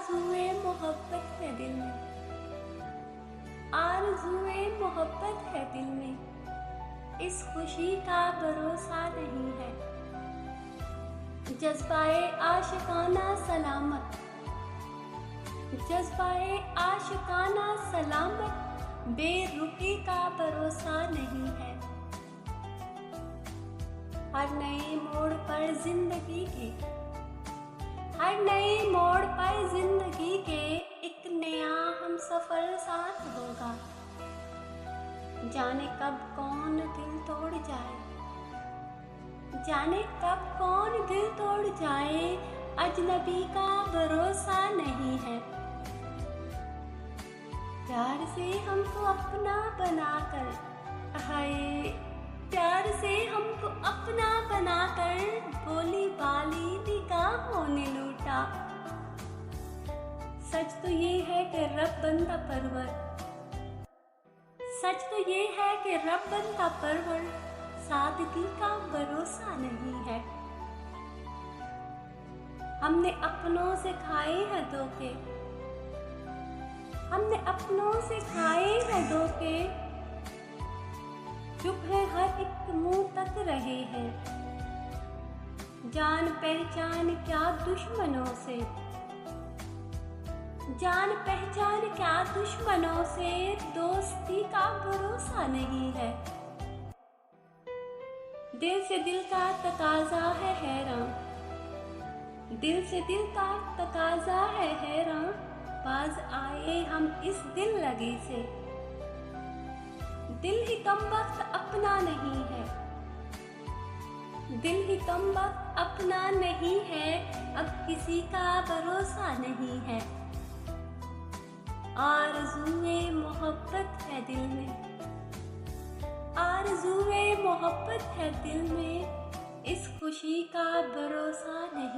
आरज़ुए मोहब्बत है दिल में, आरज़ुए मोहब्बत है दिल में, इस खुशी का भरोसा नहीं है। जज्बाए आशिकाना सलामत, जज्बाए आशिकाना सलामत, बेरुखी का भरोसा नहीं है। हर नए मोड़ पर जिंदगी के, हर नए मोड़ पर जिंदगी के एक नया हम सफर साथ होगा। जाने कब कौन दिल तोड़ जाए, जाने कब कौन दिल तोड़ जाए, अजनबी का भरोसा नहीं है। प्यार से हमको अपना बनाकर, हाय प्यार से हमको अपना बनाकर, बोली बाली निगाहों ने लूटा। सच तो ये है कि रब बंदा परवर, सच तो ये है कि रब बंदा परवर, सादगी का भरोसा नहीं है। हमने अपनों से खाए हैं धोखे, हमने अपनों से खाए हैं धोखे, चुप है हर एक मुंह तक रहे हैं। जान पहचान क्या दुश्मनों से, जान पहचान क्या दुश्मनों से, दोस्ती का भरोसा नहीं है। दिल से दिल का तकाजा है हैरान, दिल से दिल का तकाजा है हैरान, बाज आए हम इस दिल लगे से। दिल ही कम वक्त अपना नहीं है, दिल ही कम वक्त अपना नहीं है, अब किसी का भरोसा नहीं है। आरज़ुए मोहब्बत है दिल में, आरज़ुए मोहब्बत है दिल में, इस खुशी का भरोसा नहीं।